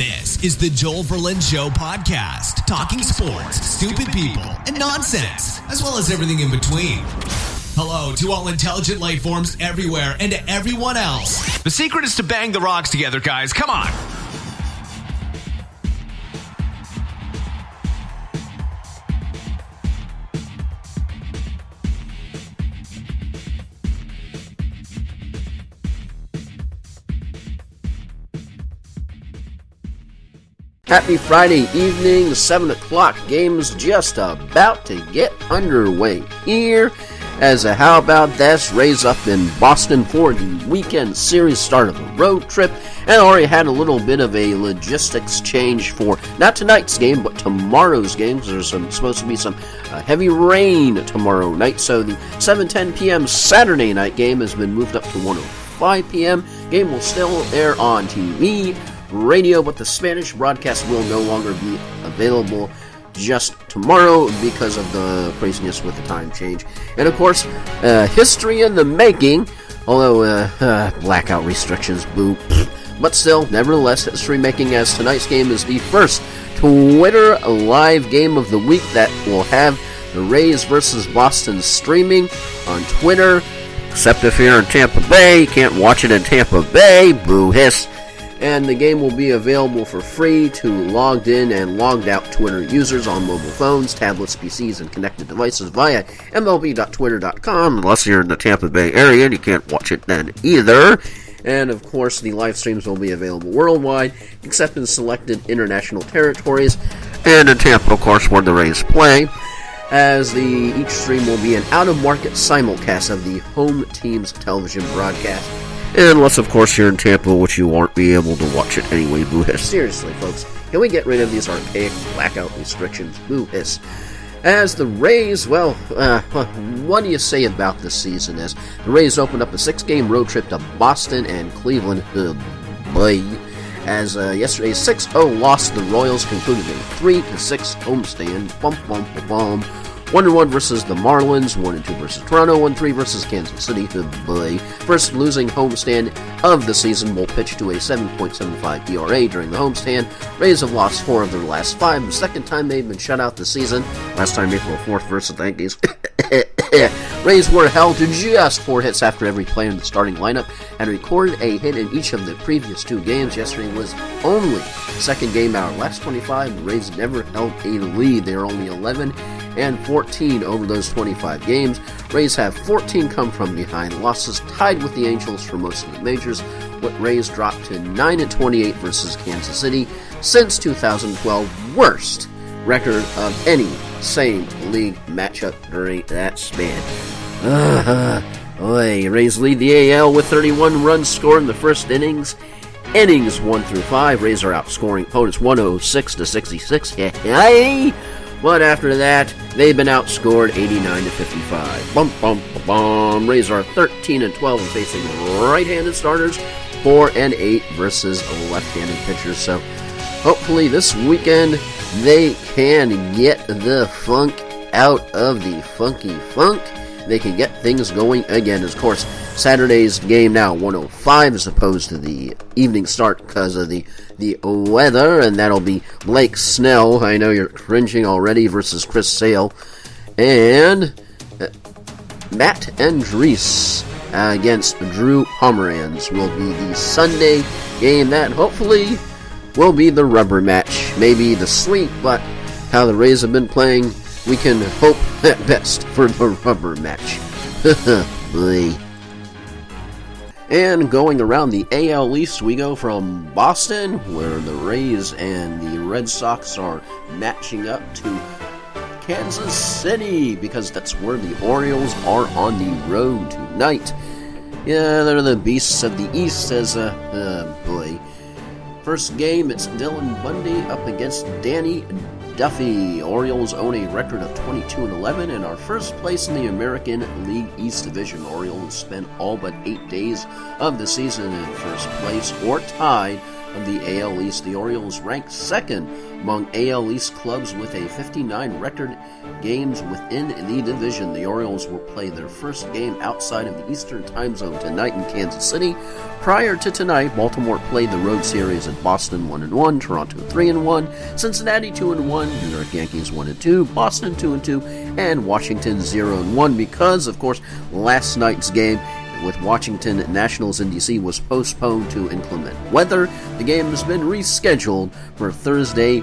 This is the Joel Verlin Show podcast, talking sports, stupid people, and nonsense, as well as everything in between. Hello to all intelligent life forms everywhere and to everyone else. The secret is to bang the rocks together, guys. Come on. Happy Friday evening, 7 o'clock game's just about to get underway here. How about this? Rays up in Boston for the weekend series, start of a road trip, and already had a little bit of a logistics change for not tonight's game, but tomorrow's game, because there's supposed to be some heavy rain tomorrow night, so the 7:10 p.m. Saturday night game has been moved up to 1:05 p.m. Game will still air on TV, radio, but the Spanish broadcast will no longer be available just tomorrow because of the craziness with the time change. And of course, history in the making, although blackout restrictions, boo. But still, nevertheless, history making, as tonight's game is the first Twitter live game of the week that will have the Rays versus Boston streaming on Twitter. Except if you're in Tampa Bay, you can't watch it in Tampa Bay, boo hiss. And the game will be available for free to logged in and logged out Twitter users on mobile phones, tablets, PCs, and connected devices via mlb.twitter.com, unless you're in the Tampa Bay area and you can't watch it then either. And of course, the live streams will be available worldwide, except in selected international territories, and in Tampa, of course, where the Rays play, as each stream will be an out-of-market simulcast of the home team's television broadcast. Unless, of course, you're in Tampa, which you won't be able to watch it anyway, boo hiss. Seriously, folks, can we get rid of these archaic blackout restrictions, boo hiss? As the Rays, well, what do you say about this season? As the Rays opened up a 6-game road trip to Boston and Cleveland, as yesterday's 6-0 loss to the Royals concluded a 3-6 homestand. 1-1 versus the Marlins, 1-2 versus Toronto, 1-3 versus Kansas City. First losing homestand of the season, will pitch to a 7.75 ERA during the homestand. Rays have lost 4 of their last 5, the second time they've been shut out this season. Last time April 4th versus the Yankees. Rays were held to just 4 hits after every player in the starting lineup had recorded a hit in each of the previous 2 games. Yesterday was only the second game out. Last 25, the Rays never held a lead. They are only 11 and 14 over those 25 games. Rays have 14 come from behind losses, tied with the Angels for most of the majors, with Rays dropped to 9-28 versus Kansas City since 2012, worst record of any same league matchup during that span. Rays lead the AL with 31 runs scored in the first innings. Innings 1 through 5, Rays are outscoring opponents 106-66. But after that, they've been outscored 89-55. Rays are 13-12 and facing right-handed starters, 4-8 versus left-handed pitchers. So hopefully this weekend they can get the funk out of the funky funk. They can get things going again. Of course, Saturday's game now 1:05 as opposed to the evening start because of the weather, and that'll be Blake Snell, I know you're cringing already, versus Chris Sale, and Matt Andriese against Drew Pomeranz will be the Sunday game. That hopefully will be the rubber match, maybe the sleep, but how the Rays have been playing, we can hope at best for the rubber match. And going around the AL East, we go from Boston, where the Rays and the Red Sox are matching up, to Kansas City, because that's where the Orioles are on the road tonight. Yeah, they're the beasts of the East, says, First game, it's Dylan Bundy up against Danny Duffy. Orioles own a record of 22-11 and are first place in the American League East Division. Orioles spent all but 8 days of the season in first place or tied of the AL East. The Orioles ranked second among AL East clubs with a 59 record games within the division. The Orioles will play their first game outside of the Eastern Time Zone tonight in Kansas City. Prior to tonight, Baltimore played the road series at Boston 1-1, Toronto 3-1, Cincinnati 2-1, New York Yankees 1-2, Boston 2-2, and Washington 0-1 because, of course, last night's game with Washington Nationals in D.C. was postponed to inclement weather. The game has been rescheduled for Thursday,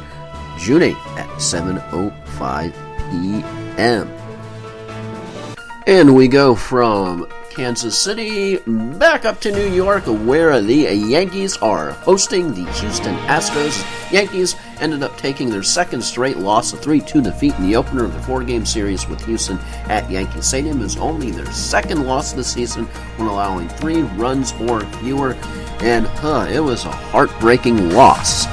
June 8th at 7:05 p.m. And we go from Kansas City back up to New York, where the Yankees are hosting the Houston Astros. Yankees ended up taking their second straight loss, a 3-2 defeat in the opener of the four-game series with Houston at Yankee Stadium. It was only their second loss this season when allowing 3 runs or fewer, and it was a heartbreaking loss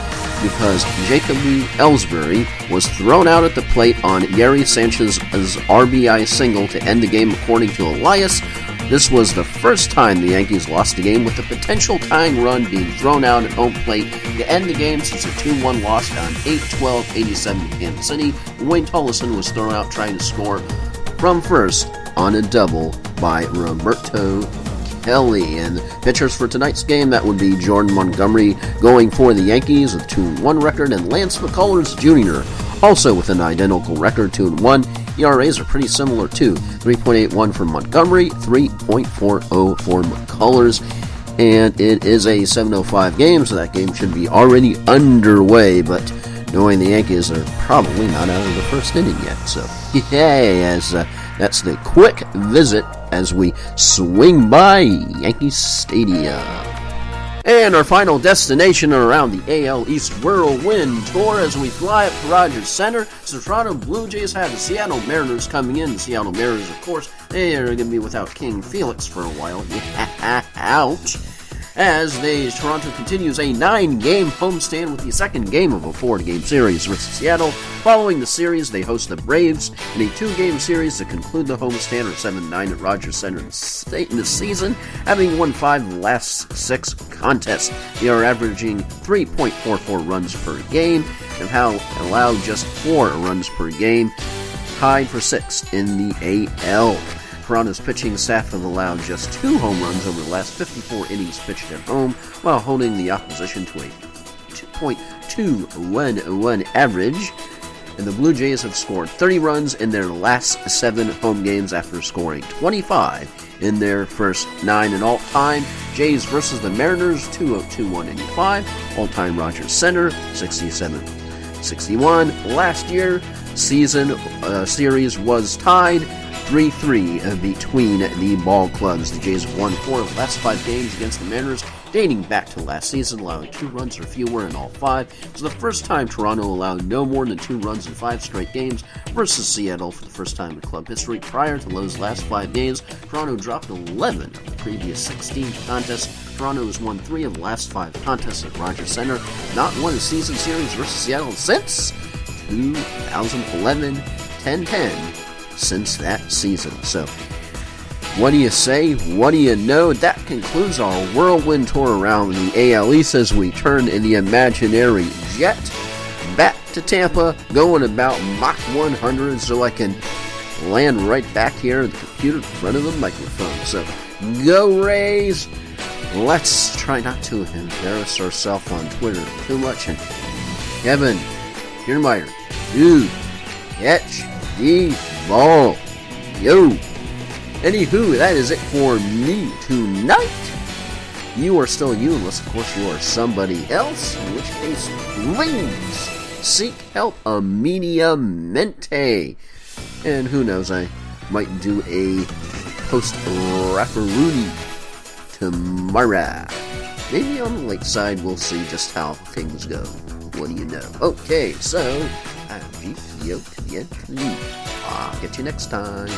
because Jacoby Ellsbury was thrown out at the plate on Gary Sanchez's RBI single to end the game, according to Elias. This was the first time the Yankees lost a game with a potential tying run being thrown out at home plate to end the game since a 2-1 loss on 8-12-87 to Kansas City. Wayne Tollison was thrown out trying to score from first on a double by Roberto Kelly. And pitchers for tonight's game, that would be Jordan Montgomery going for the Yankees with a 2-1 record, and Lance McCullers Jr. also with an identical record, 2-1. ERAs are pretty similar too, 3.81 for Montgomery, 3.40 for McCullers, and it is a 7:05 game, so that game should be already underway, but knowing the Yankees are probably not out of the first inning yet, so yay, as that's the quick visit as we swing by Yankee Stadium. And our final destination around the AL East Whirlwind Tour as we fly up to Rogers Center. So the Toronto Blue Jays have the Seattle Mariners coming in. The Seattle Mariners, of course, they are going to be without King Felix for a while. Ouch. As Toronto continues a 9-game homestand with the second game of a 4-game series versus Seattle. Following the series, they host the Braves in a 2-game series to conclude the homestand, or 7-9 at Rogers Center in the season, having won 5 of the last 6 contests. They are averaging 3.44 runs per game and have allowed just 4 runs per game, tied for 6th in the AL. Toronto's pitching staff have allowed just 2 home runs over the last 54 innings pitched at home, while holding the opposition to a 2.21 average. And the Blue Jays have scored 30 runs in their last 7 home games after scoring 25 in their first 9. And all-time, Jays versus the Mariners, 202-185. All-time Rogers Center, 67-61. Last year, series was tied 3-3 between the ball clubs. The Jays have won 4 of the last 5 games against the Mariners, dating back to last season, allowing 2 runs or fewer in all 5. It was the first time Toronto allowed no more than 2 runs in 5 straight games versus Seattle for the first time in club history. Prior to those last 5 games, Toronto dropped 11 of the previous 16 contests. Toronto has won 3 of the last 5 contests at Rogers Center, not won a season series versus Seattle since 2011, 10-10 since that season. So, what do you say? What do you know? That concludes our whirlwind tour around the AL East as we turn in the imaginary jet back to Tampa, going about Mach 100 so I can land right back here at the computer in front of the microphone. So, go Rays! Let's try not to embarrass ourselves on Twitter too much. And Kevin Kiermaier, dude, catch the ball. Yo. Anywho, that is it for me tonight. You are still you, unless of course you are somebody else, in which case, please seek help immediatamente. And who knows, I might do a post-Rafferoonie tomorrow. Maybe on the lakeside, we'll see just how things go. What do you know? Okay, so, I'm GPO to the end. I'll get you next time.